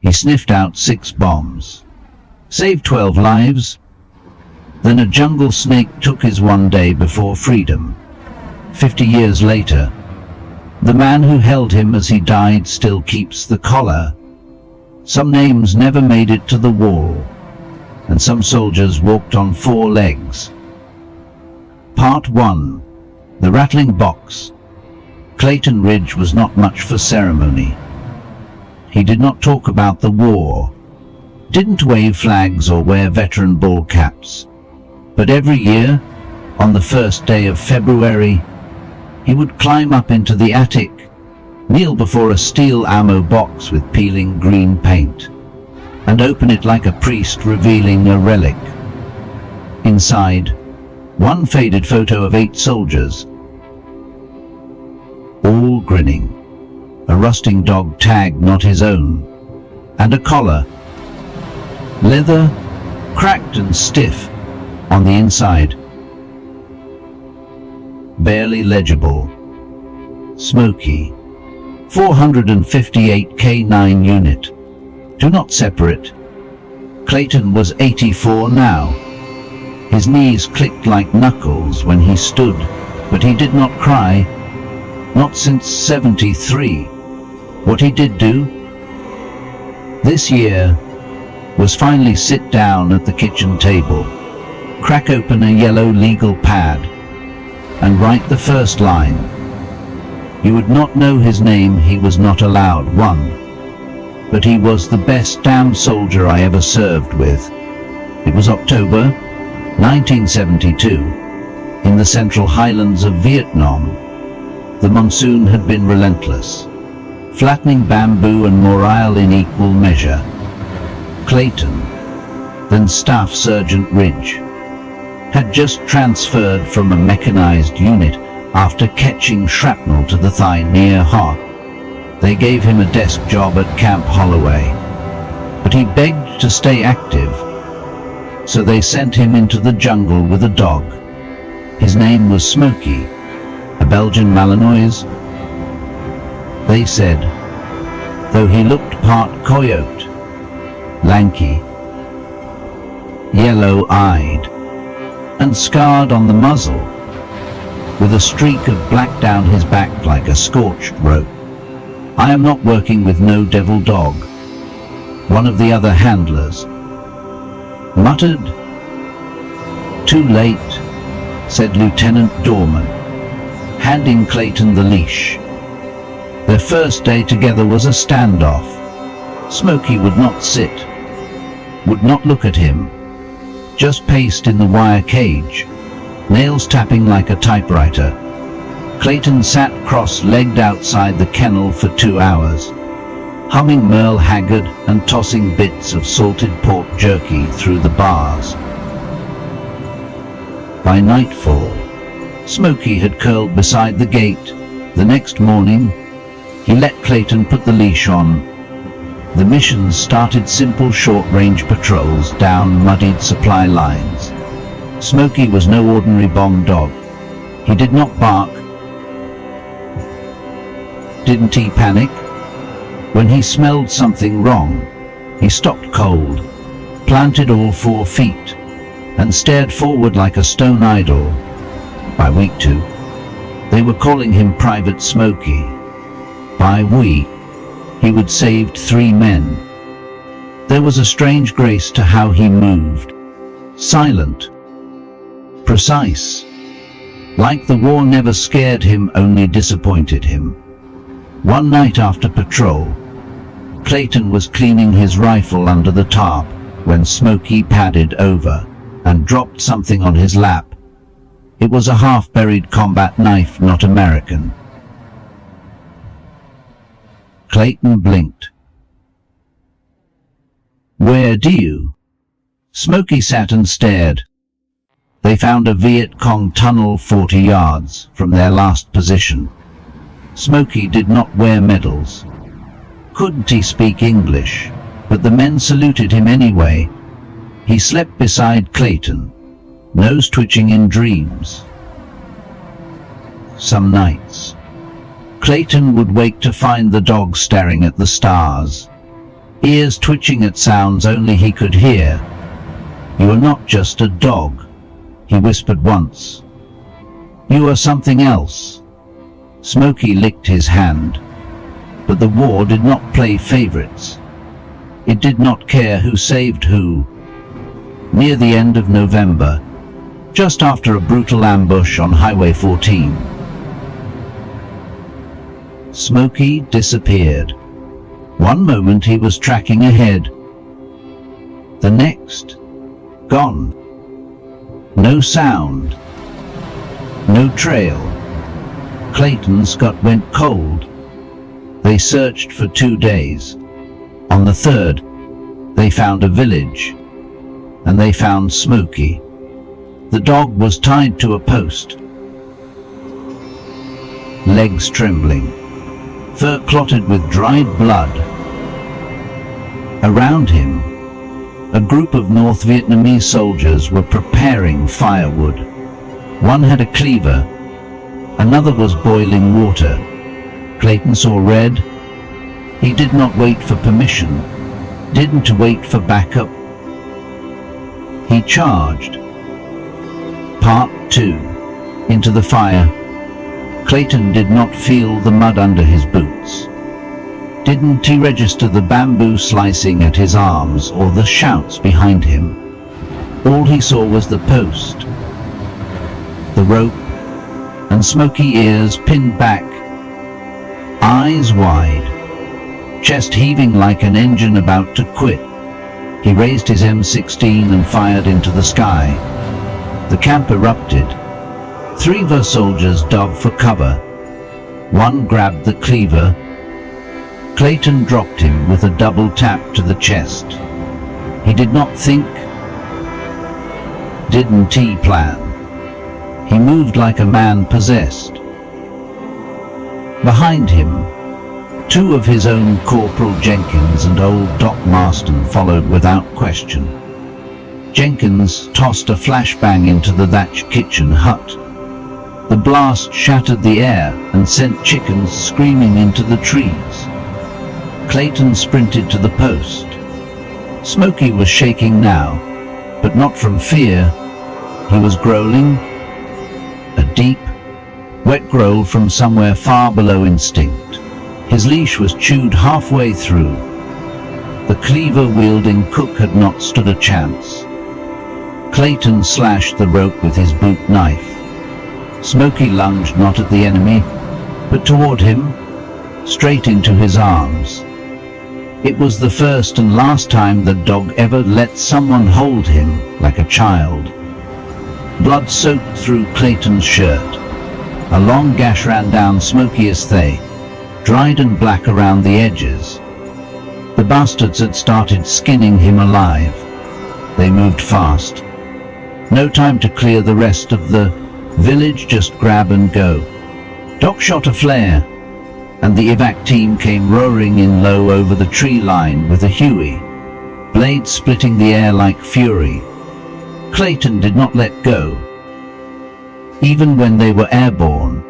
He sniffed out 6 bombs, saved 12 lives. Then a jungle snake took his one day before freedom. 50 years later, the man who held him as he died still keeps the collar. Some names never made it to the wall, and some soldiers walked on 4 legs. Part 1. The Rattling Box. Clayton Ridge was not much for ceremony. He did not talk about the war, didn't wave flags or wear veteran ball caps. But every year, on the first day of February, he would climb up into the attic, kneel before a steel ammo box with peeling green paint, and open it like a priest revealing a relic. Inside, one faded photo of 8 soldiers, all grinning, a rusting dog tag not his own, and a collar, leather, cracked and stiff on the inside, barely legible. Smokey, 458 K9 unit. Do not separate. Clayton was 84 now. His knees clicked like knuckles when he stood, but he did not cry. Not since 73. What he did do this year was finally sit down at the kitchen table, crack open a yellow legal pad, and write the first line. You would not know his name, he was not allowed one, but he was the best damn soldier I ever served with. It was October 1972, in the Central Highlands of Vietnam. The monsoon had been relentless, flattening bamboo and morale in equal measure. Clayton, then Staff Sergeant Ridge, had just transferred from a mechanized unit after catching shrapnel to the thigh near heart. They gave him a desk job at Camp Holloway, but he begged to stay active, so they sent him into the jungle with a dog. His name was Smokey, a Belgian Malinois. They said, though he looked part coyote, lanky, yellow-eyed, and scarred on the muzzle, with a streak of black down his back like a scorched rope. I am not working with no devil dog, one of the other handlers muttered. Too late, said Lieutenant Dorman, handing Clayton the leash. Their first day together was a standoff. Smokey would not sit, would not look at him, just paced in the wire cage, nails tapping like a typewriter. Clayton sat cross-legged outside the kennel for 2 hours, humming Merle Haggard and tossing bits of salted pork jerky through the bars. By nightfall, Smokey had curled beside the gate. The next morning, he let Clayton put the leash on. The missions started simple short-range patrols down muddied supply lines. Smokey was no ordinary bomb dog. He did not bark. Didn't he panic? When he smelled something wrong, he stopped cold, planted all 4 feet, and stared forward like a stone idol. By week 2, they were calling him Private Smokey. By we, he would saved 3 men. There was a strange grace to how he moved, silent, precise, like the war never scared him, only disappointed him. One night after patrol, Clayton was cleaning his rifle under the tarp when Smokey padded over and dropped something on his lap. It was a half-buried combat knife, not American. Clayton blinked. Where do you? Smokey sat and stared. They found a Viet Cong tunnel 40 yards from their last position. Smokey did not wear medals. Couldn't he speak English? But the men saluted him anyway. He slept beside Clayton, nose twitching in dreams. Some nights, Clayton would wake to find the dog staring at the stars. ears twitching at sounds only he could hear. "You are not just a dog," he whispered once. "You are something else." Smokey licked his hand, but the war did not play favorites. It did not care who saved who. Near the end of November, just after a brutal ambush on Highway 14, Smokey disappeared. One moment he was tracking ahead. The next, gone. No sound. No trail. Clayton's gut went cold. They searched for 2 days. On the third, they found a village, and they found Smokey. The dog was tied to a post, legs trembling, fur clotted with dried blood. Around him, a group of North Vietnamese soldiers were preparing firewood. One had a cleaver, another was boiling water. Clayton saw red. He did not wait for permission, didn't wait for backup. He charged. Part 2. Into the fire. Clayton did not feel the mud under his boots. Didn't he register the bamboo slicing at his arms or the shouts behind him? All he saw was the post, the rope, and Smokey ears pinned back, eyes wide, chest heaving like an engine about to quit. He raised his M16 and fired into the sky. The camp erupted. 3 of our soldiers dove for cover. One grabbed the cleaver. Clayton dropped him with a double tap to the chest. He did not think, didn't he plan? He moved like a man possessed. Behind him, 2 of his own Corporal Jenkins and old Doc Marston followed without question. Jenkins tossed a flashbang into the thatched kitchen hut. The blast shattered the air and sent chickens screaming into the trees. Clayton sprinted to the post. Smokey was shaking now, but not from fear. He was growling, a deep, wet growl from somewhere far below instinct. His leash was chewed halfway through. The cleaver-wielding cook had not stood a chance. Clayton slashed the rope with his boot knife. Smokey lunged not at the enemy, but toward him, straight into his arms. It was the first and last time the dog ever let someone hold him like a child. Blood soaked through Clayton's shirt. A long gash ran down Smokey's thigh, dried and black around the edges. The bastards had started skinning him alive. They moved fast. No time to clear the rest of the village, just grab and go. Doc shot a flare, and the evac team came roaring in low over the tree line with a Huey, blades splitting the air like fury. Clayton did not let go, even when they were airborne,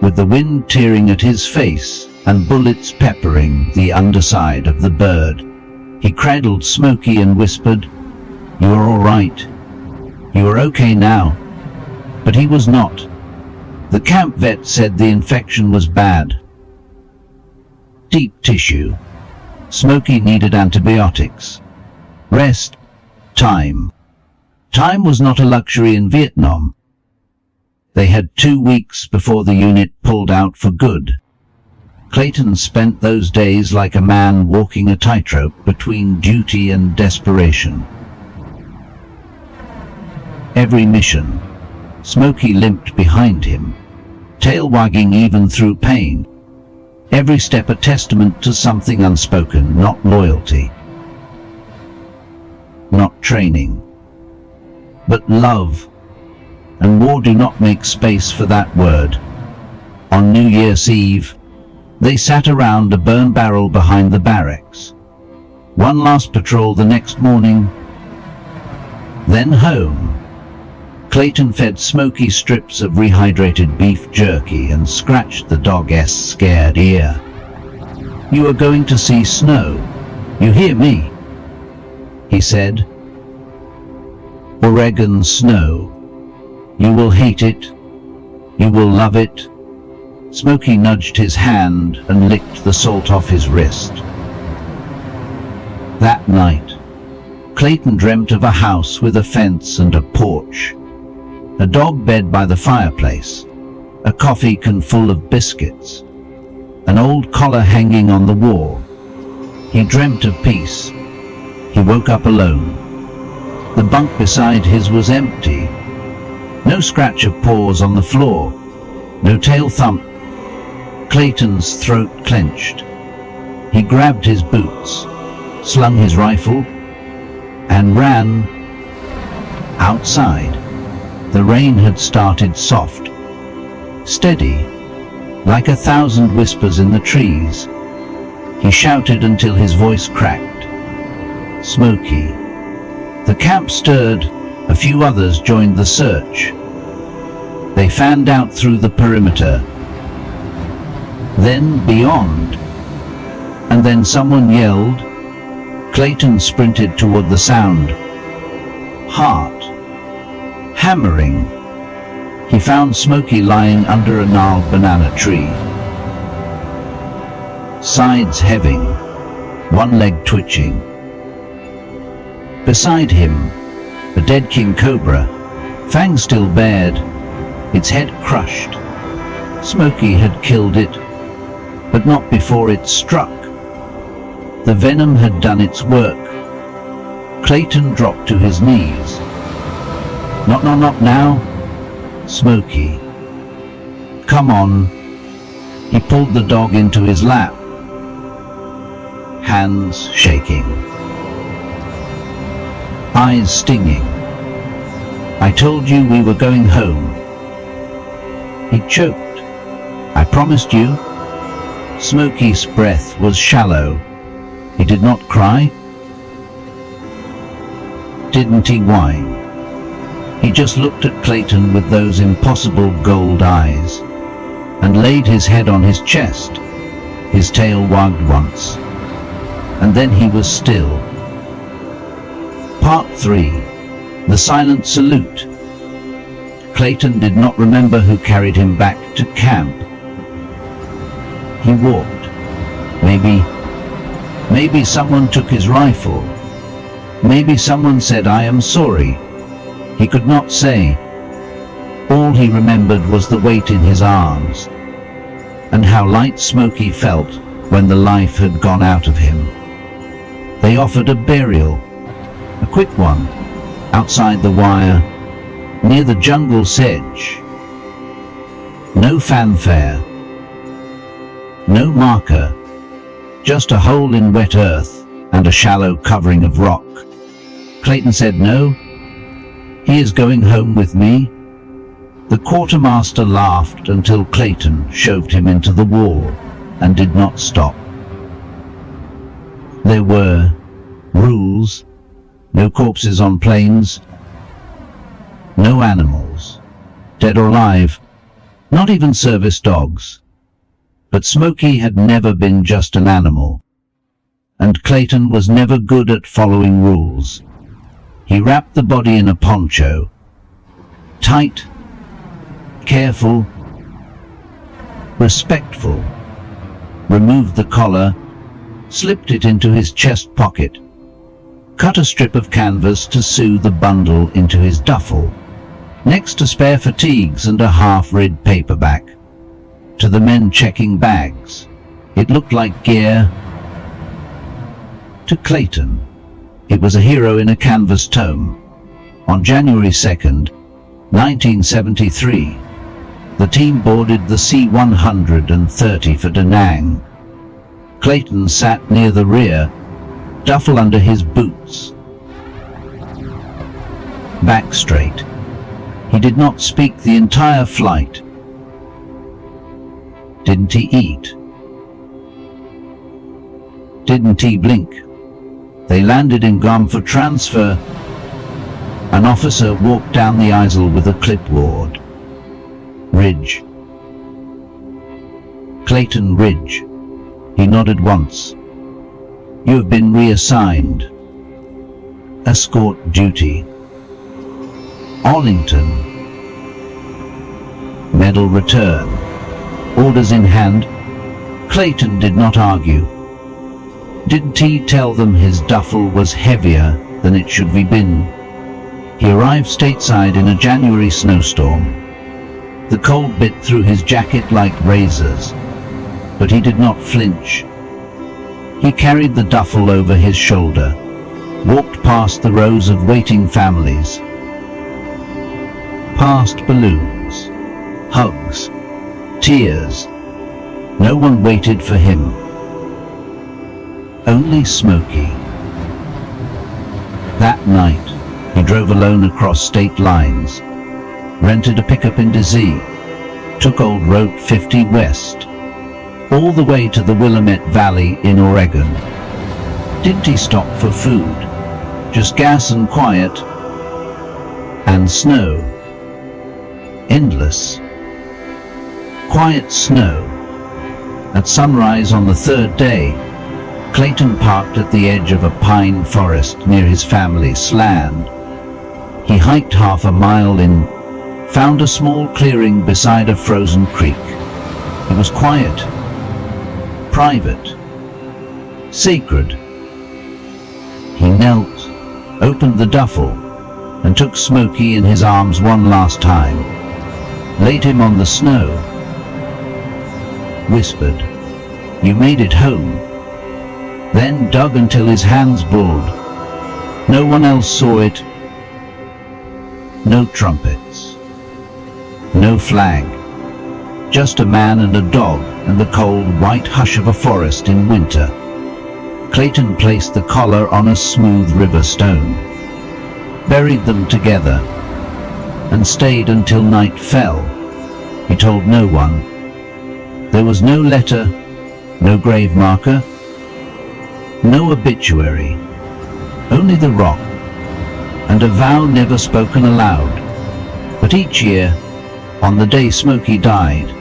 with the wind tearing at his face and bullets peppering the underside of the bird. He cradled Smokey and whispered, "You are all right. You are okay now." But he was not. The camp vet said the infection was bad. Deep tissue. Smokey needed antibiotics. Rest. Time. Time was not a luxury in Vietnam. They had 2 weeks before the unit pulled out for good. Clayton spent those days like a man walking a tightrope between duty and desperation. Every mission, Smokey limped behind him, tail wagging even through pain. Every step a testament to something unspoken, not loyalty, not training, but love. And war do not make space for that word. On New Year's Eve, they sat around a burn barrel behind the barracks. One last patrol the next morning, then home. Clayton fed Smokey strips of rehydrated beef jerky and scratched the dog's scared ear. "You are going to see snow," "You hear me?" he said. "Oregon snow. You will hate it. You will love it." Smokey nudged his hand and licked the salt off his wrist. That night, Clayton dreamt of a house with a fence and a porch, a dog bed by the fireplace, a coffee can full of biscuits, an old collar hanging on the wall. He dreamt of peace. He woke up alone. The bunk beside his was empty. No scratch of paws on the floor, no tail thump. Clayton's throat clenched. He grabbed his boots, slung his rifle, and ran. Outside, the rain had started soft, steady, like 1,000 whispers in the trees. He shouted until his voice cracked. "Smokey." The camp stirred. A few others joined the search. They fanned out through the perimeter, then beyond, and then someone yelled. Clayton sprinted toward the sound. Heart. Hammering. He found Smokey lying under a gnarled banana tree. Sides heaving, one leg twitching. Beside him, a dead king cobra, fangs still bared, its head crushed. Smokey had killed it, but not before it struck. The venom had done its work. Clayton dropped to his knees. Not now, Smokey. Come on." He pulled the dog into his lap, hands shaking, eyes stinging. "I told you we were going home." He choked. "I promised you." Smokey's breath was shallow. He did not cry. Didn't he whine? He just looked at Clayton with those impossible gold eyes, and laid his head on his chest. His tail wagged once, and then he was still. Part 3. The Silent Salute. Clayton did not remember who carried him back to camp. He walked. Maybe someone took his rifle. Maybe someone said, "I am sorry." He could not say. All he remembered was the weight in his arms, and how light Smokey felt when the life had gone out of him. They offered a burial, a quick one, outside the wire, near the jungle sedge. No fanfare, no marker, just a hole in wet earth and a shallow covering of rock. Clayton said no. He is going home with me. The quartermaster laughed until Clayton shoved him into the wall and did not stop. There were rules, no corpses on planes, no animals, dead or alive, not even service dogs. But Smokey had never been just an animal, and Clayton was never good at following rules. He wrapped the body in a poncho, tight, careful, respectful, removed the collar, slipped it into his chest pocket, cut a strip of canvas to sew the bundle into his duffel, next to spare fatigues and a half-read paperback. To the men checking bags, it looked like gear. To Clayton, it was a hero in a canvas tome. On January 2nd, 1973, the team boarded the C-130 for Da Nang. Clayton sat near the rear, duffel under his boots. Back straight. He did not speak the entire flight. Didn't he eat? Didn't he blink? They landed in Guam for transfer. An officer walked down the aisle with a clipboard. Ridge. Clayton Ridge. He nodded once. You have been reassigned. Escort duty. Arlington. Medal return. Orders in hand. Clayton did not argue. Didn't he tell them his duffel was heavier than it should be been? He arrived stateside in a January snowstorm. The cold bit through his jacket like razors, but he did not flinch. He carried the duffel over his shoulder, walked past the rows of waiting families, past balloons, hugs, tears. No one waited for him. Only Smokey. That night, he drove alone across state lines, rented a pickup in DZ, took Old Route 50 west, all the way to the Willamette Valley in Oregon. Didn't he stop for food? Just gas and quiet. And snow. Endless. Quiet snow. At sunrise on the third day, Clayton parked at the edge of a pine forest near his family's land. He hiked half a mile in, found a small clearing beside a frozen creek. It was quiet, private, sacred. He knelt, opened the duffel, and took Smokey in his arms one last time, laid him on the snow, whispered, "You made it home," then dug until his hands bulled. No one else saw it. No trumpets. No flag. Just a man and a dog and the cold white hush of a forest in winter. Clayton placed the collar on a smooth river stone, buried them together, and stayed until night fell. He told no one. There was no letter, no grave marker, no obituary, only the rock, and a vow never spoken aloud. But each year, on the day Smokey died,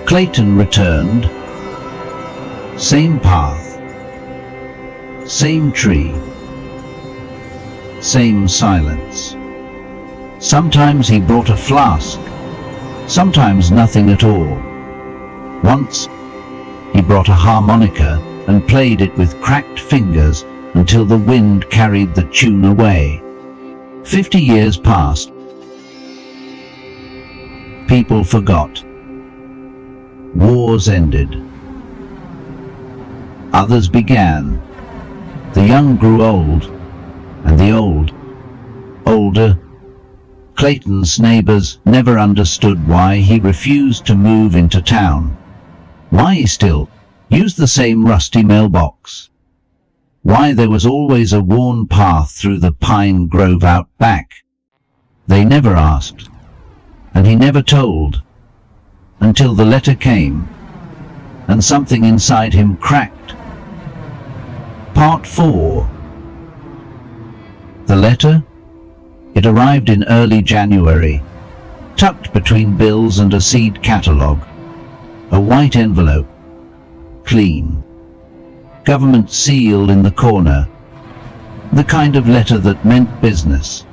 Clayton returned. Same path, same tree, same silence. Sometimes he brought a flask, sometimes nothing at all. Once, he brought a harmonica and played it with cracked fingers until the wind carried the tune away. 50 years passed. People forgot. Wars ended. Others began. The young grew old, and the old, older. Clayton's neighbors never understood why he refused to move into town, why he still used the same rusty mailbox, why there was always a worn path through the pine grove out back. They never asked, and he never told, until the letter came, and something inside him cracked. Part 4. The letter? It arrived in early January, tucked between bills and a seed catalogue. A white envelope, clean. Government seal in the corner. The kind of letter that meant business.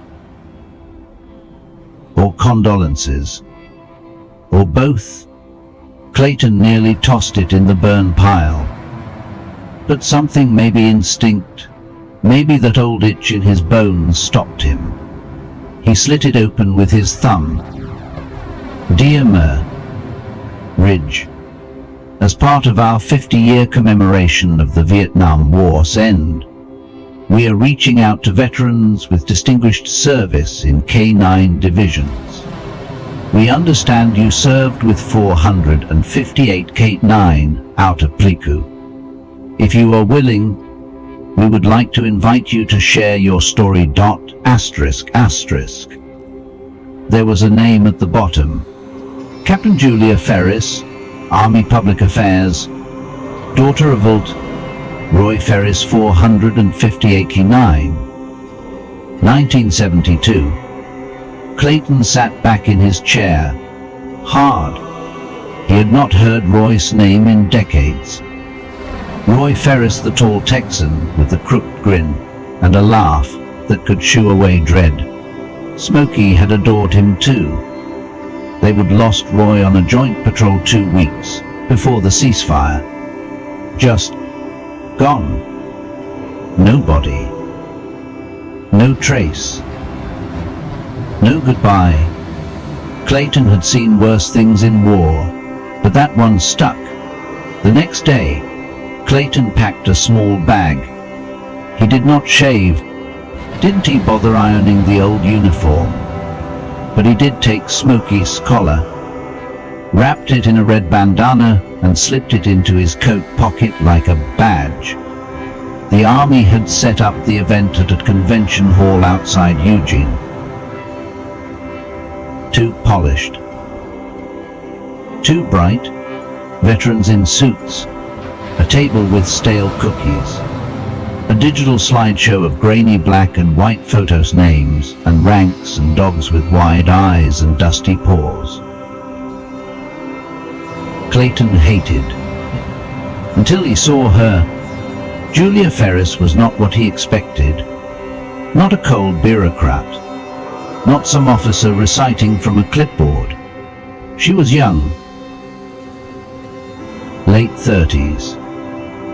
Or condolences. Or both. Clayton nearly tossed it in the burn pile. But something, maybe instinct, maybe that old itch in his bones, stopped him. He slit it open with his thumb. Dear Mer, Ridge, as part of our 50-year commemoration of the Vietnam War's end, we are reaching out to veterans with distinguished service in K-9 divisions. We understand you served with 458 K-9 out of Pliku. If you are willing, we would like to invite you to share your story. ****. There was a name at the bottom. Captain Julia Ferris, Army Public Affairs, daughter of Volt Roy Ferris, 458 K-9. 1972. Clayton sat back in his chair, hard. He had not heard Roy's name in decades. Roy Ferris, the tall Texan with the crooked grin and a laugh that could shoo away dread. Smokey had adored him too. They would lost Roy on a joint patrol 2 weeks before the ceasefire. Just gone. No body. No trace. No goodbye. Clayton had seen worse things in war, but that one stuck. The next day, Clayton packed a small bag. He did not shave. Didn't he bother ironing the old uniform? But he did take Smokey's collar, wrapped it in a red bandana and slipped it into his coat pocket like a badge. The army had set up the event at a convention hall outside Eugene. Too polished. Too bright. Veterans in suits. A table with stale cookies. A digital slideshow of grainy black and white photos, names and ranks, and dogs with wide eyes and dusty paws. Clayton hated. Until he saw her. Julia Ferris was not what he expected. Not a cold bureaucrat. Not some officer reciting from a clipboard. She was young. Late 30s.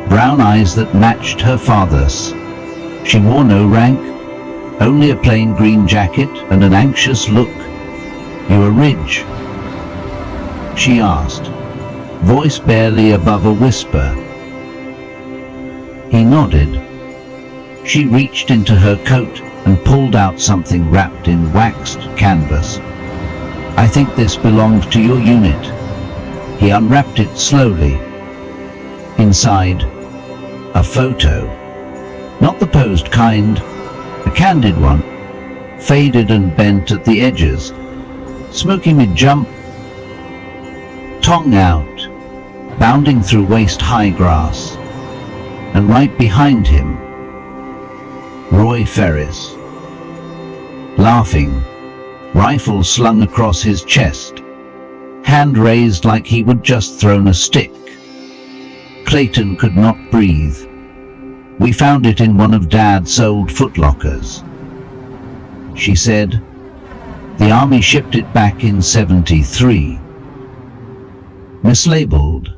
Brown eyes that matched her father's. She wore no rank, only a plain green jacket and an anxious look. "You are Ridge?" she asked, voice barely above a whisper. He nodded. She reached into her coat and pulled out something wrapped in waxed canvas. "I think this belonged to your unit." He unwrapped it slowly. Inside, a photo. Not the posed kind, a candid one, faded and bent at the edges. Smokey mid-jump, tongue out, bounding through waist-high grass. And right behind him, Roy Ferris, laughing, rifle slung across his chest, hand raised like he would just thrown a stick. Clayton could not breathe. "We found it in one of Dad's old footlockers," she said. "The army shipped it back in '73. Mislabeled.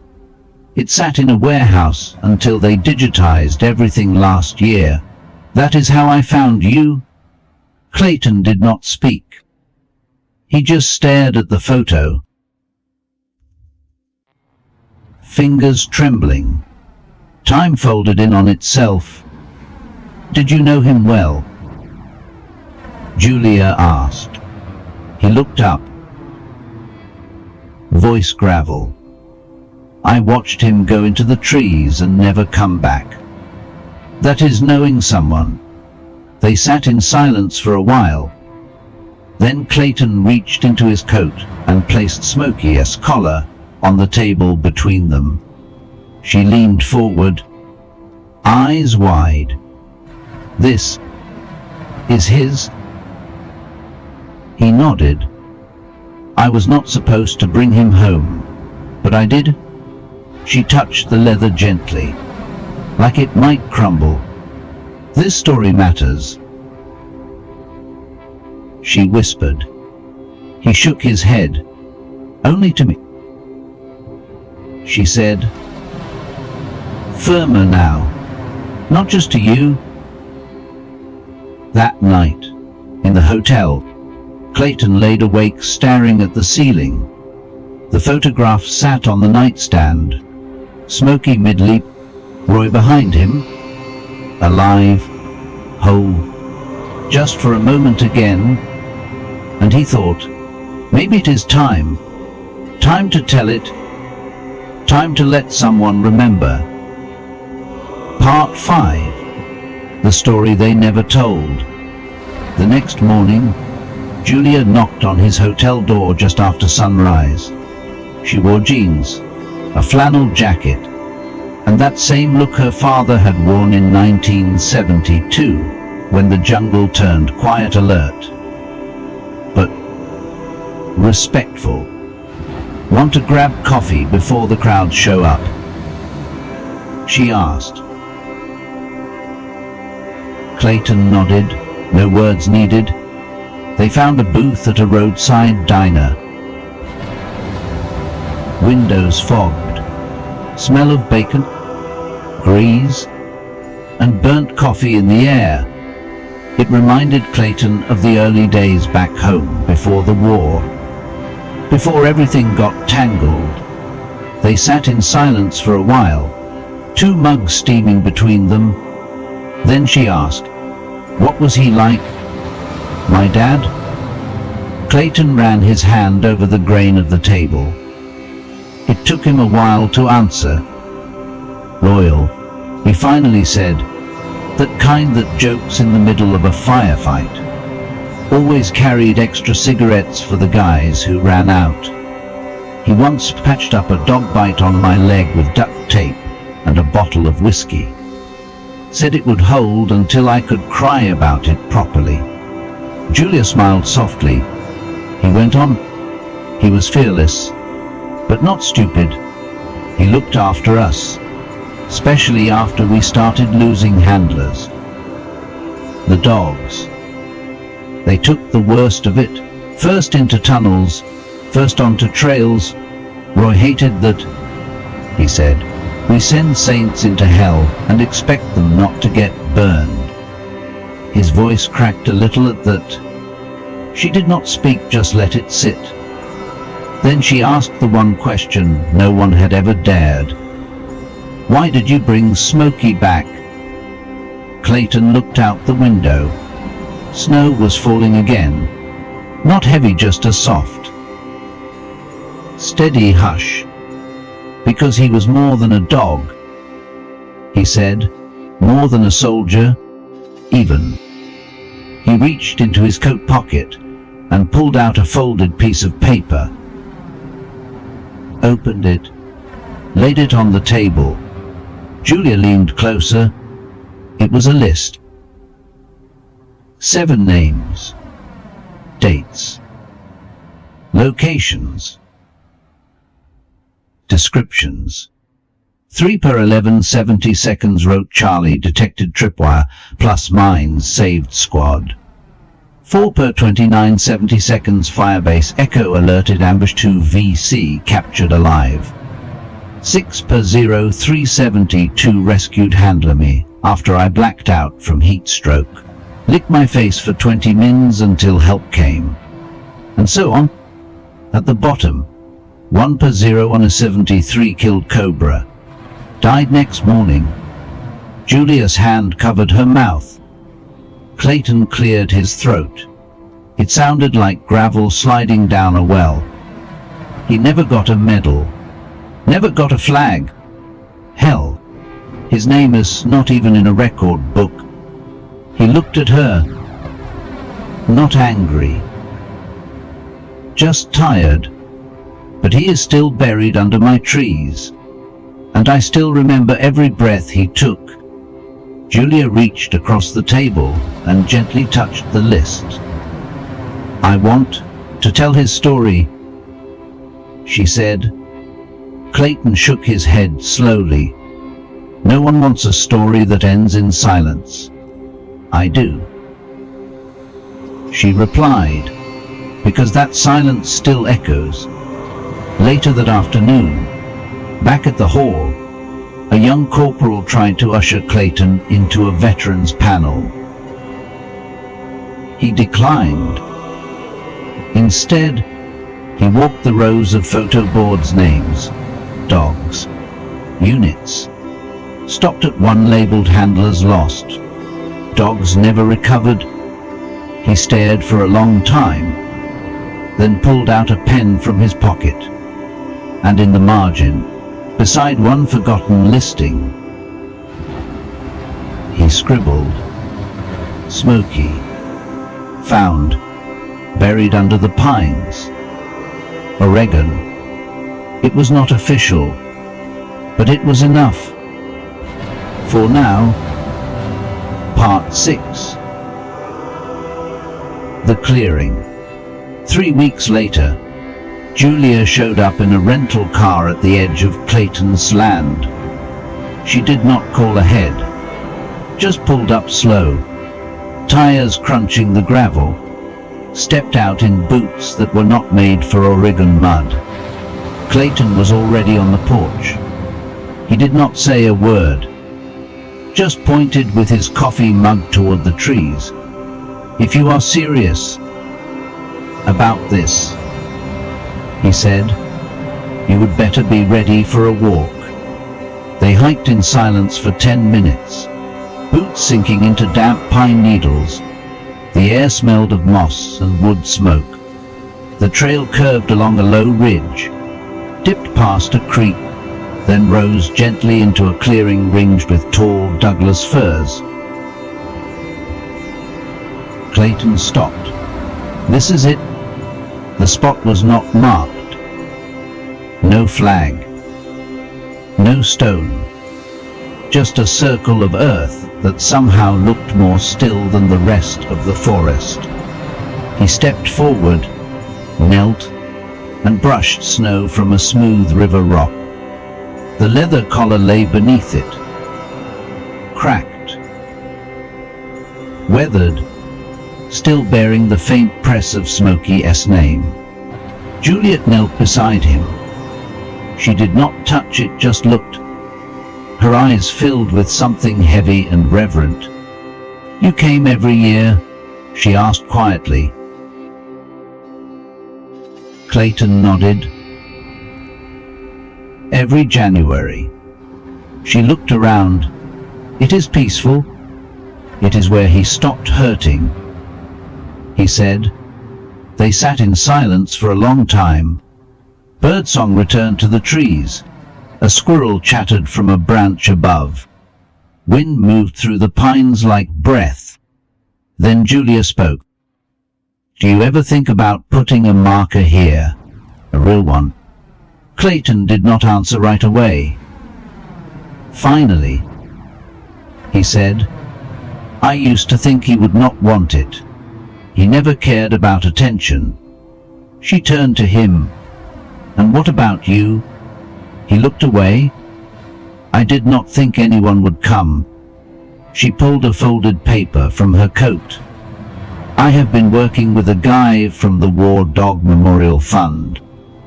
It sat in a warehouse until they digitized everything last year. That is how I found you." Clayton did not speak. He just stared at the photo, fingers trembling. Time folded in on itself. "Did you know him well?" Julia asked. He looked up. Voice gravel. "I watched him go into the trees and never come back. That is knowing someone." They sat in silence for a while. Then Clayton reached into his coat and placed Smokey's collar on the table between them. She leaned forward, eyes wide. "This is his?" He nodded. "I was not supposed to bring him home, but I did." She touched the leather gently, like it might crumble. "This story matters," she whispered. He shook his head. "Only to me," she said. Firmer now. "Not just to you." That night, in the hotel, Clayton laid awake staring at the ceiling. The photograph sat on the nightstand. Smokey mid-leap, Roy behind him, alive, whole, just for a moment again, and he thought, maybe it is time. Time to tell it. Time to let someone remember. Part 5. The story they never told. The next morning, Julia knocked on his hotel door just after sunrise. She wore jeans, a flannel jacket, and that same look her father had worn in 1972, when the jungle turned quiet alert. But respectful. "Want to grab coffee before the crowd show up?" she asked. Clayton nodded, no words needed. They found a booth at a roadside diner. Windows fogged, smell of bacon, grease, and burnt coffee in the air. It reminded Clayton of the early days back home before the war. Before everything got tangled, they sat in silence for a while, 2 mugs steaming between them. Then she asked, "What was he like?" "My dad?" Clayton ran his hand over the grain of the table. It took him a while to answer. "Loyal," he finally said. "That kind that jokes in the middle of a firefight. Always carried extra cigarettes for the guys who ran out. He once patched up a dog bite on my leg with duct tape and a bottle of whiskey. Said it would hold until I could cry about it properly." Julia smiled softly. He went on. "He was fearless, but not stupid. He looked after us, especially after we started losing handlers. The dogs. They took the worst of it. First into tunnels, first onto trails. Roy hated that," he said. "We send saints into hell and expect them not to get burned." His voice cracked a little at that. She did not speak, just let it sit. Then she asked the one question no one had ever dared. "Why did you bring Smokey back?" Clayton looked out the window. Snow was falling again. Not heavy, just a soft, steady hush. "Because he was more than a dog," he said. "More than a soldier, even." He reached into his coat pocket and pulled out a folded piece of paper. Opened it, laid it on the table. Julia leaned closer. It was a list. 7 names, dates, locations, descriptions. 3 per 11 70 seconds wrote Charlie, detected tripwire, plus mines, saved squad. 4 per 29 70 seconds firebase, echo alerted, ambush 2 VC, captured alive. 6 per 0 372 rescued handler me, after I blacked out from heat stroke. Licked my face for 20 mins until help came. And so on. At the bottom, 1 per 0 on a 73 killed Cobra. Died next morning. Julia's hand covered her mouth. Clayton cleared his throat. It sounded like gravel sliding down a well. He never got a medal. Never got a flag. Hell, his name is not even in a record book. He looked at her. Not angry. Just tired. But he is still buried under my trees. And I still remember every breath he took. Julia reached across the table and gently touched the list. "I want to tell his story," she said. Clayton shook his head slowly. "No one wants a story that ends in silence." "I do," she replied, "because that silence still echoes." Later that afternoon, back at the hall, a young corporal tried to usher Clayton into a veterans panel. He declined. Instead, he walked the rows of photo boards, names, dogs, units. Stopped at one labeled handlers lost. Dogs never recovered. He stared for a long time, then pulled out a pen from his pocket. And in the margin, beside one forgotten listing, he scribbled, "Smokey, found, buried under the pines, Oregon." It was not official, but it was enough. For now. Part 6. The clearing. 3 weeks later, Julia showed up in a rental car at the edge of Clayton's land. She did not call ahead, just pulled up slow, tires crunching the gravel, stepped out in boots that were not made for Oregon mud. Clayton was already on the porch. He did not say a word, just pointed with his coffee mug toward the trees. "If you are serious about this," he said, "you would better be ready for a walk." They hiked in silence for 10 minutes, boots sinking into damp pine needles. The air smelled of moss and wood smoke. The trail curved along a low ridge, dipped past a creek, then rose gently into a clearing ringed with tall Douglas firs. Clayton stopped. "This is it." The spot was not marked. No flag. No stone. Just a circle of earth that somehow looked more still than the rest of the forest. He stepped forward, knelt, and brushed snow from a smooth river rock. The leather collar lay beneath it, cracked, weathered, still bearing the faint press of Smokey's name. Juliet knelt beside him. She did not touch it, just looked, her eyes filled with something heavy and reverent. "You came every year?" she asked quietly. Clayton nodded. "Every January." She looked around. "It is peaceful. It is where he stopped hurting," he said. They sat in silence for a long time. Birdsong returned to the trees. A squirrel chattered from a branch above. Wind moved through the pines like breath. Then Julia spoke. "Do you ever think about putting a marker here? A real one?" Clayton did not answer right away. "Finally," he said, "I used to think he would not want it. He never cared about attention." She turned to him. "And what about you?" He looked away. "I did not think anyone would come." She pulled a folded paper from her coat. "I have been working with a guy from the War Dog Memorial Fund.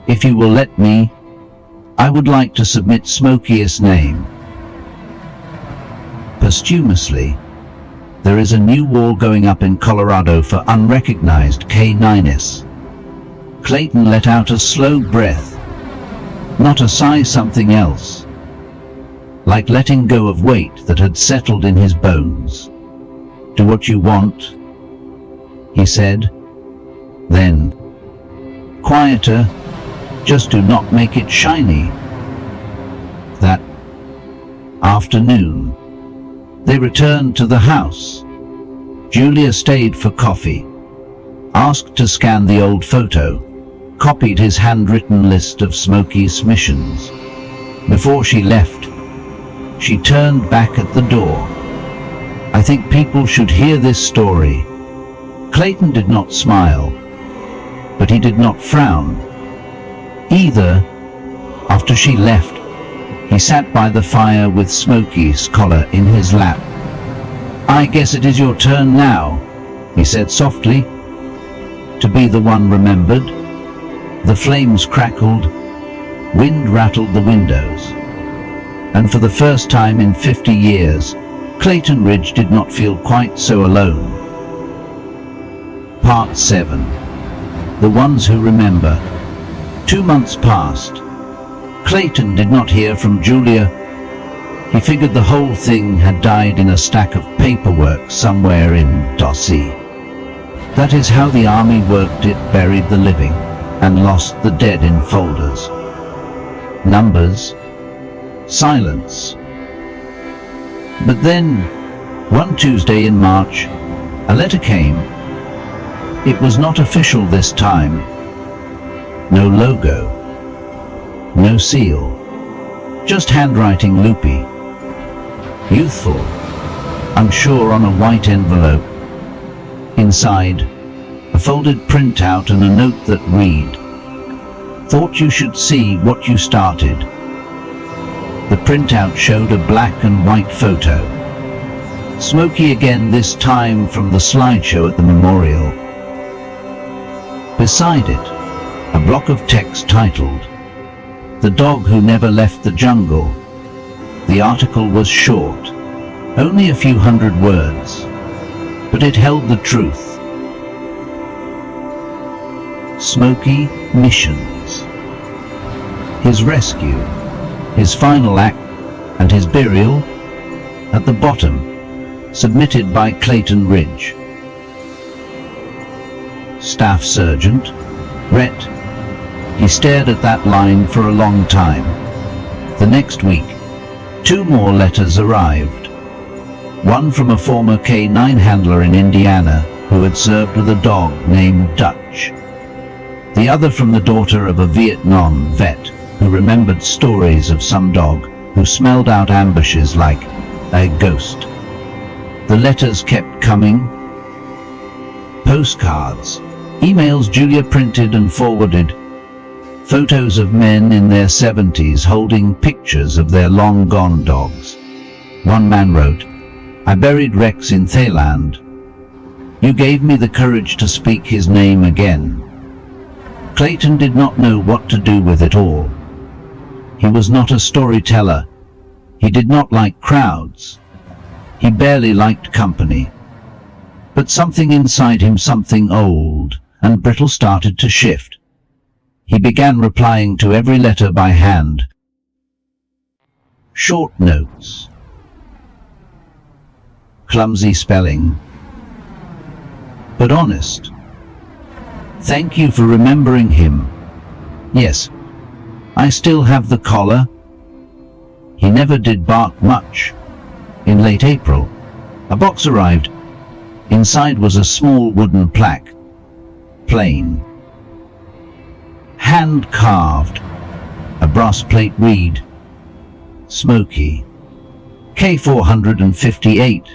If you will let me, I would like to submit Smokey's name posthumously. There is a new wall going up in Colorado for unrecognized K9s. Clayton let out a slow breath. Not a sigh, something else. Like letting go of weight that had settled in his bones. "Do what you want," he said. Then, quieter, "just do not make it shiny." That afternoon, they returned to the house. Julia stayed for coffee, asked to scan the old photo, copied his handwritten list of Smokey's missions. Before she left, she turned back at the door. "I think people should hear this story." Clayton did not smile, but he did not frown either. After she left, he sat by the fire with Smokey's collar in his lap. "I guess it is your turn now," he said softly, "to be the one remembered." The flames crackled, wind rattled the windows, and for the first time in 50 years, Clayton Ridge did not feel quite so alone. Part 7. The Ones Who Remember. 2 months passed. Clayton did not hear from Julia. He figured the whole thing had died in a stack of paperwork somewhere in Dossie. That is how the army worked it, buried the living and lost the dead in folders. Numbers, silence. But then, one Tuesday in March, a letter came. It was not official this time. No logo, no seal, just handwriting loopy, youthful, unsure on a white envelope. Inside, a folded printout and a note that read, "Thought you should see what you started." The printout showed a black and white photo. Smokey again, this time from the slideshow at the memorial. Beside it, a block of text titled, "The Dog Who Never Left the Jungle." The article was short, only a few hundred words, but it held the truth. Smokey missions. His rescue, his final act, and his burial. At the bottom, submitted by Clayton Ridge. Staff Sergeant, Rhett. He stared at that line for a long time. The next week, 2 more letters arrived. One from a former K9 handler in Indiana who had served with a dog named Dutch. The other from the daughter of a Vietnam vet who remembered stories of some dog who smelled out ambushes like a ghost. The letters kept coming. Postcards, emails Julia printed and forwarded, photos of men in their 70s holding pictures of their long-gone dogs. One man wrote, "I buried Rex in Thailand. You gave me the courage to speak his name again." Clayton did not know what to do with it all. He was not a storyteller. He did not like crowds. He barely liked company. But something inside him, something old and brittle, started to shift. He began replying to every letter by hand. Short notes. Clumsy spelling, but honest. "Thank you for remembering him. Yes, I still have the collar. He never did bark much." In late April, a box arrived. Inside was a small wooden plaque. Plain. Hand-carved. A brass plate read, "Smokey, K458,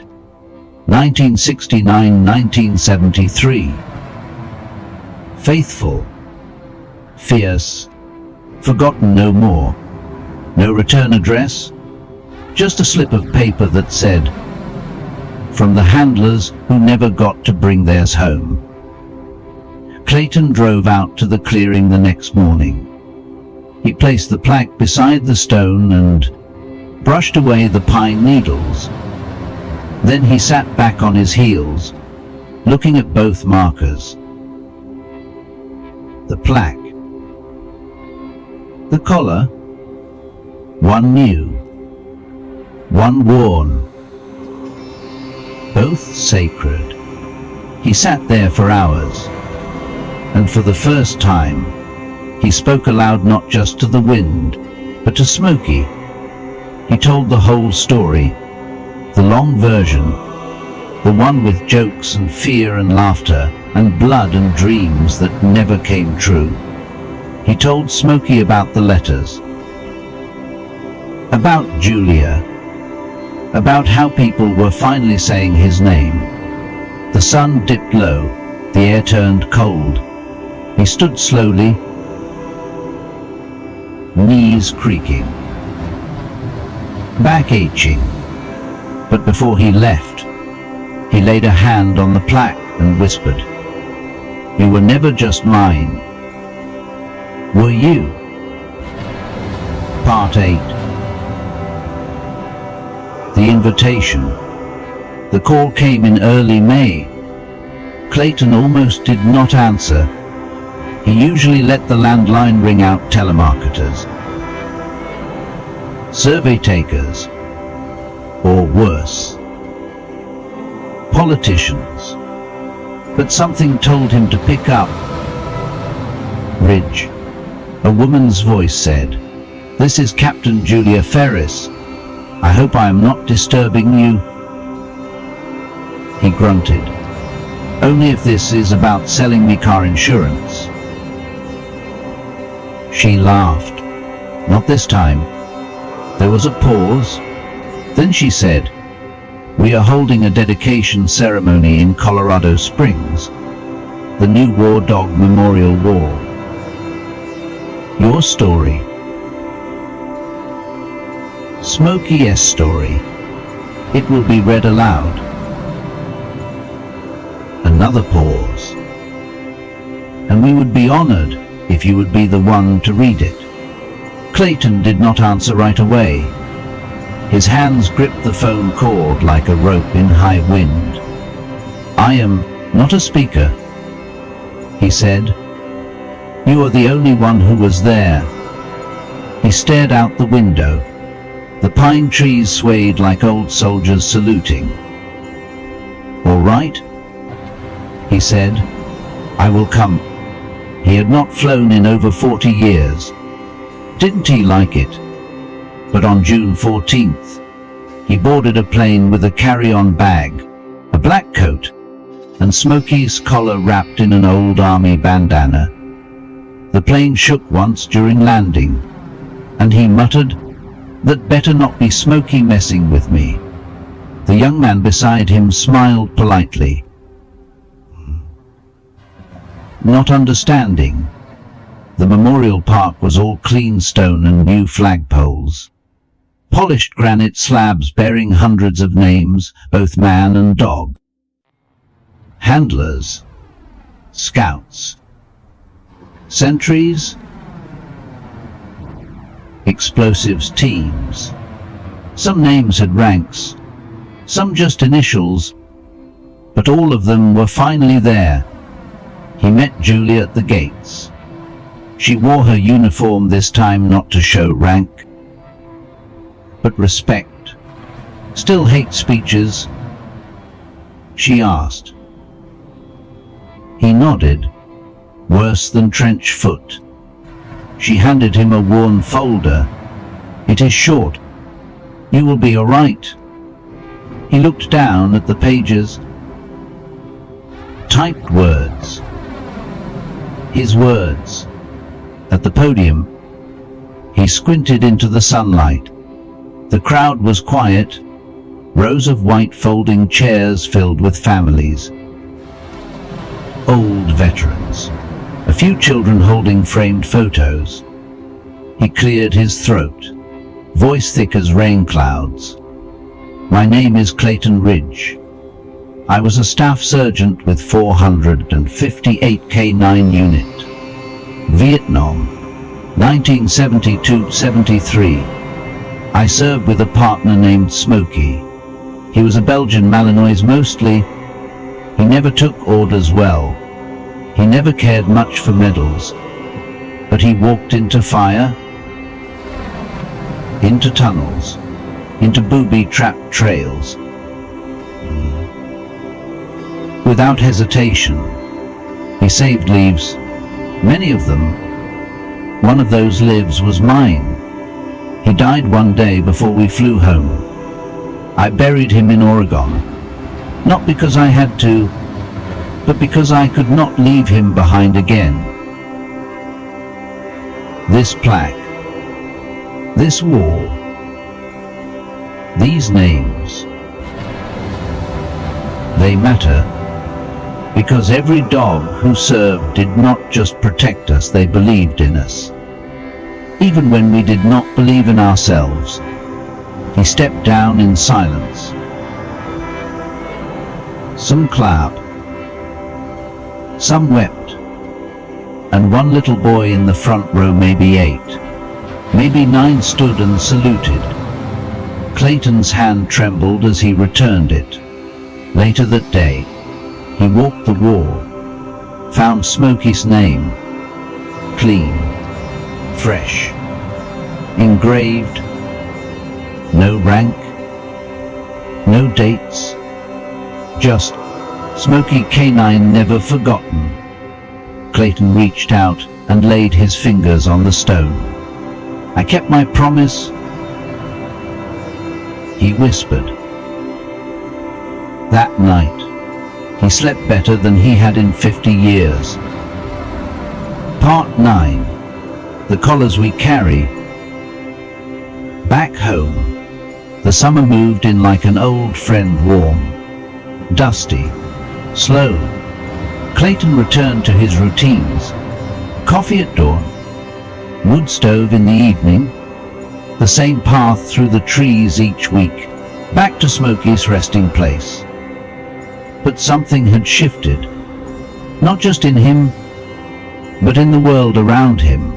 1969-1973. Faithful, fierce, forgotten no more." No return address, just a slip of paper that said, "From the handlers who never got to bring theirs home." Clayton drove out to the clearing the next morning. He placed the plaque beside the stone and brushed away the pine needles. Then he sat back on his heels, looking at both markers. The plaque. The collar. One new, one worn. Both sacred. He sat there for hours. And for the first time, he spoke aloud, not just to the wind, but to Smokey. He told the whole story, the long version, the one with jokes and fear and laughter and blood and dreams that never came true. He told Smokey about the letters, about Julia, about how people were finally saying his name. The sun dipped low, the air turned cold. He stood slowly, knees creaking, back aching. But before he left, he laid a hand on the plaque and whispered, "You were never just mine. Were you?" Part 8. The invitation. The call came in early May. Clayton almost did not answer. He usually let the landline ring out. Telemarketers, survey takers, or worse, politicians. But something told him to pick up. "Ridge," a woman's voice said. "This is Captain Julia Ferris. I hope I am not disturbing you." He grunted. "Only if this is about selling me car insurance." She laughed. "Not this time." There was a pause. Then she said, "We are holding a dedication ceremony in Colorado Springs, the new War Dog Memorial Wall. Your story." Smokey's story. It will be read aloud. Another pause. And we would be honored if you would be the one to read it. Clayton did not answer right away. His hands gripped the phone cord like a rope in high wind. "I am not a speaker," he said. "You are the only one who was there." He stared out the window. The pine trees swayed like old soldiers saluting. "All right," he said, "I will come." He had not flown in over 40 years. Didn't he like it? But on June 14th, he boarded a plane with a carry-on bag, a black coat, and Smokey's collar wrapped in an old army bandana. The plane shook once during landing, and he muttered, "That better not be Smokey messing with me." The young man beside him smiled politely, not understanding. The memorial park was all clean stone and new flagpoles. Polished granite slabs bearing hundreds of names, both man and dog. Handlers, scouts, sentries, explosives teams. Some names had ranks, some just initials, but all of them were finally there. He met Julie at the gates. She wore her uniform this time not to show rank, but respect. "Still hate speeches?" she asked. He nodded. "Worse than trench foot." She handed him a worn folder. "It is short. You will be all right." He looked down at the pages. Typed words. His words. At the podium, he squinted into the sunlight. The crowd was quiet, rows of white folding chairs filled with families. Old veterans, a few children holding framed photos. He cleared his throat, voice thick as rain clouds. "My name is Clayton Ridge. I was a staff sergeant with 458 K9 unit. Vietnam, 1972-73. I served with a partner named Smokey. He was a Belgian Malinois mostly. He never took orders well. He never cared much for medals. But he walked into fire, into tunnels, into booby-trapped trails. Without hesitation, he saved lives, many of them. One of those lives was mine. He died one day before we flew home. I buried him in Oregon, not because I had to, but because I could not leave him behind again. This plaque, this wall, these names, they matter. Because every dog who served did not just protect us, they believed in us. Even when we did not believe in ourselves, he stepped down in silence. Some clapped, some wept, and one little boy in the front row, maybe 8, maybe 9, stood and saluted. Clayton's hand trembled as he returned it. Later that day, he walked the wall, found Smokey's name, clean, fresh, engraved, no rank, no dates, just Smokey K9 never forgotten. Clayton reached out and laid his fingers on the stone. "I kept my promise," he whispered. That night, he slept better than he had in 50 years. Part 9. The collars we carry. Back home, the summer moved in like an old friend, warm, dusty, slow. Clayton returned to his routines. Coffee at dawn, wood stove in the evening, the same path through the trees each week, back to Smokey's resting place. But something had shifted, not just in him, but in the world around him.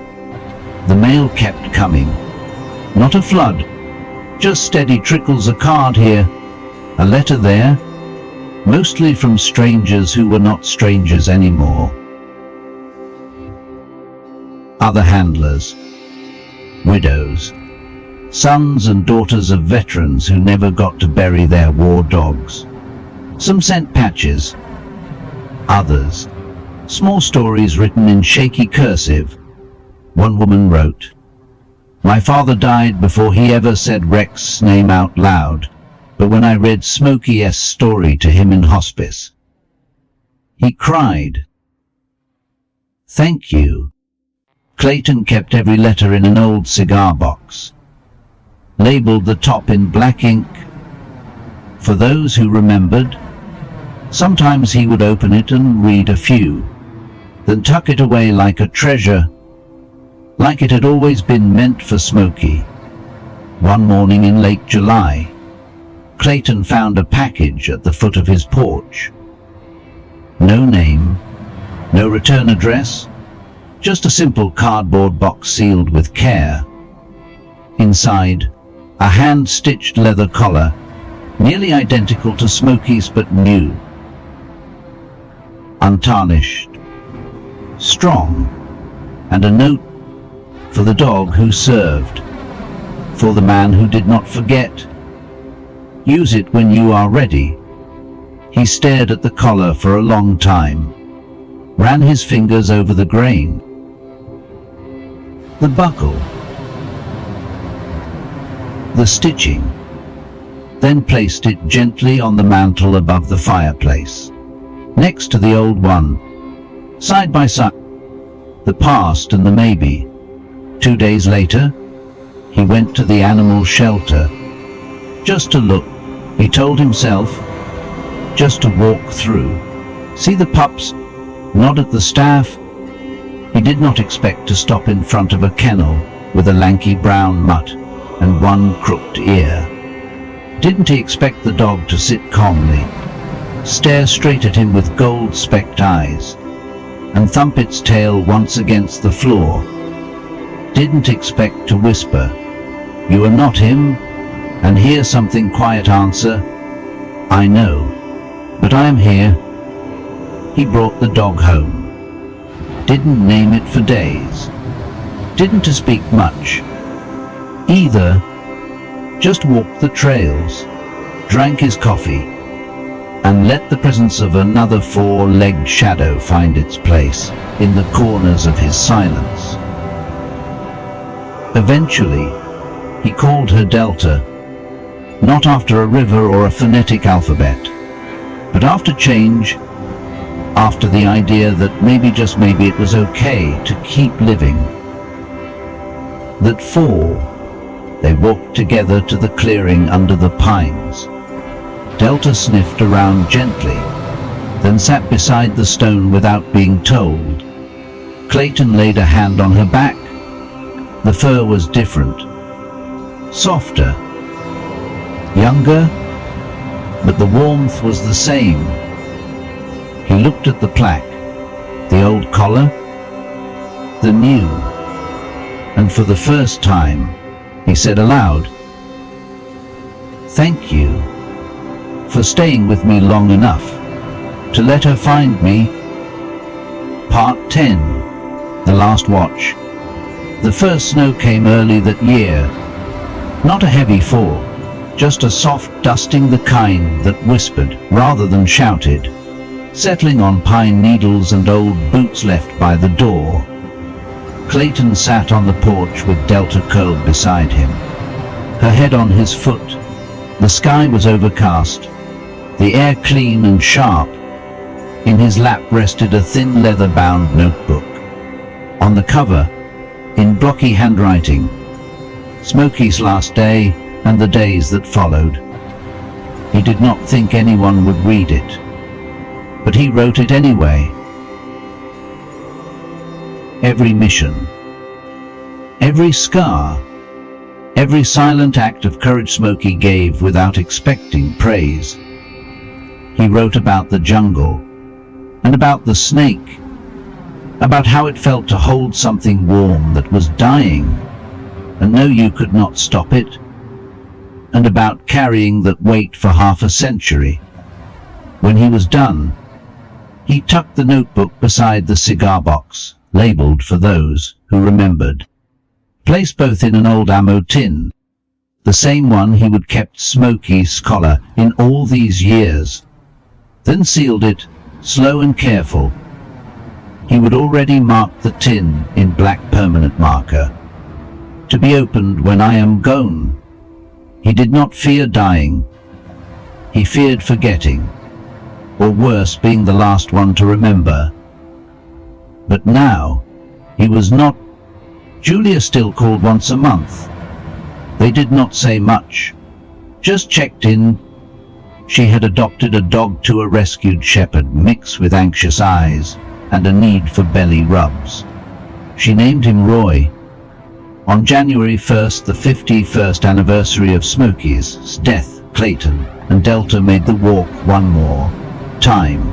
The mail kept coming, not a flood, just steady trickles, a card here, a letter there, mostly from strangers who were not strangers anymore. Other handlers, widows, sons and daughters of veterans who never got to bury their war dogs. Some sent patches, others, small stories written in shaky cursive. One woman wrote, "My father died before he ever said Rex's name out loud, but when I read Smokey's story to him in hospice, he cried." Thank you. Clayton kept every letter in an old cigar box, labeled the top in black ink. For those who remembered, sometimes he would open it and read a few, then tuck it away like a treasure, like it had always been meant for Smokey. One morning in late July, Clayton found a package at the foot of his porch. No name, no return address, just a simple cardboard box sealed with care. Inside, a hand-stitched leather collar, nearly identical to Smokey's but new. Untarnished, strong, and a note for the dog who served, for the man who did not forget. Use it when you are ready. He stared at the collar for a long time, ran his fingers over the grain, the buckle, the stitching, then placed it gently on the mantel above the fireplace, next to the old one, side by side, the past and the maybe. 2 days later, he went to the animal shelter, just to look, he told himself, just to walk through, see the pups, nod at the staff. He did not expect to stop in front of a kennel with a lanky brown mutt and one crooked ear. Didn't he expect the dog to sit calmly, stare straight at him with gold-specked eyes, and thump its tail once against the floor? Didn't expect to whisper, "You are not him," and hear something quiet answer, "I know, but I am here." He brought the dog home. Didn't name it for days. Didn't to speak much either. Just walked the trails, drank his coffee, and let the presence of another four-legged shadow find its place in the corners of his silence. Eventually, he called her Delta, not after a river or a phonetic alphabet, but after change, after the idea that maybe, just maybe, it was okay to keep living. That fall, they walked together to the clearing under the pines. Delta sniffed around gently, then sat beside the stone without being told. Clayton laid a hand on her back. The fur was different, softer, younger, but the warmth was the same. He looked at the plaque, the old collar, the new, and for the first time, he said aloud, "Thank you for staying with me long enough to let her find me." Part 10. The Last Watch. The first snow came early that year. Not a heavy fall, just a soft dusting, the kind that whispered rather than shouted, settling on pine needles and old boots left by the door. Clayton sat on the porch with Delta curled beside him, her head on his foot. The sky was overcast, the air clean and sharp. In his lap rested a thin leather-bound notebook. On the cover, in blocky handwriting, Smokey's last day and the days that followed. He did not think anyone would read it, but he wrote it anyway. Every mission, every scar, Every silent act of courage Smokey gave without expecting praise. He wrote about the jungle, and about the snake, about how it felt to hold something warm that was dying, and know you could not stop it, and about carrying that weight for half a century. When he was done, he tucked the notebook beside the cigar box, labeled for those who remembered. Placed both in an old ammo tin, the same one he would kept Smokey's collar in all these years, then sealed it, slow and careful. He would already mark the tin in black permanent marker, to be opened when I am gone. He did not fear dying. He feared forgetting, or worse, being the last one to remember. But now, he was not. Julia still called once a month. They did not say much, just checked in. She had adopted a dog to a rescued shepherd, mixed with anxious eyes and a need for belly rubs. She named him Roy. On January 1st, the 51st anniversary of Smokey's death, Clayton and Delta made the walk one more time.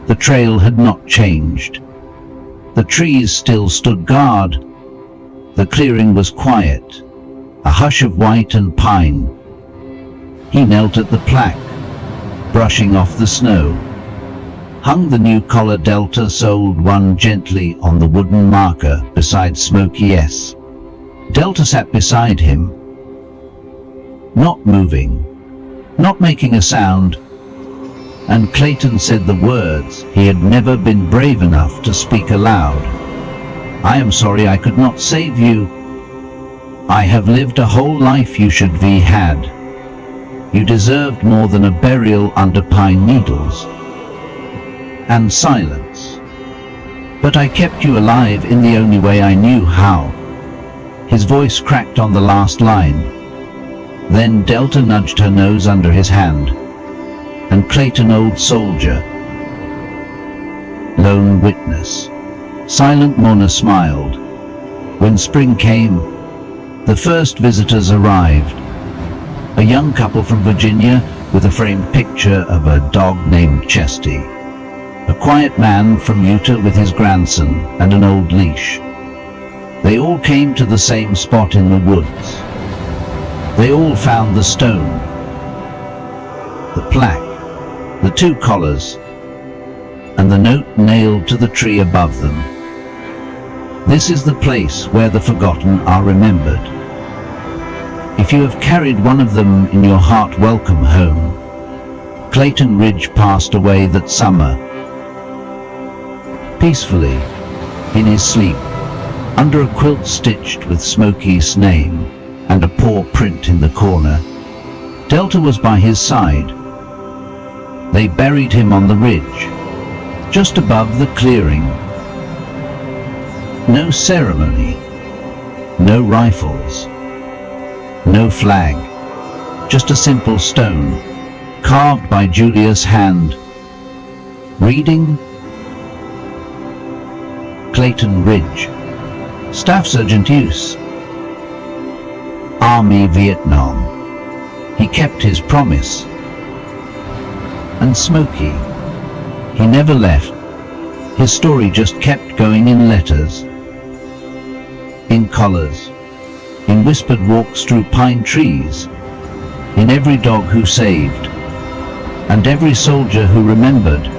The trail had not changed. The trees still stood guard. The clearing was quiet, a hush of white and pine. He knelt at the plaque, brushing off the snow, hung the new collar Delta sold one gently on the wooden marker beside Smokey S. Delta sat beside him, not moving, not making a sound, and Clayton said the words he had never been brave enough to speak aloud. I am sorry I could not save you. I have lived a whole life you should be had. You deserved more than a burial under pine needles and silence. But I kept you alive in the only way I knew how. His voice cracked on the last line. Then Delta nudged her nose under his hand. And Clayton, old soldier, lone witness, silent mourner, smiled. When spring came, the first visitors arrived. A young couple from Virginia with a framed picture of a dog named Chesty. A quiet man from Utah with his grandson and an old leash. They all came to the same spot in the woods. They all found the stone, the plaque, the two collars, and the note nailed to the tree above them. This is the place where the forgotten are remembered. If you have carried one of them in your heart, welcome home. Clayton Ridge passed away that summer, peacefully, in his sleep, under a quilt stitched with Smokey's name and a paw print in the corner. Delta was by his side. They buried him on the ridge, just above the clearing. No ceremony, no rifles, no flag, just a simple stone, carved by Julia's hand. Reading, Clayton Ridge, Staff Sergeant Use, Army, Vietnam. He kept his promise. And Smokey, he never left. His story just kept going in letters, in collars, in whispered walks through pine trees, in every dog who saved, and every soldier who remembered.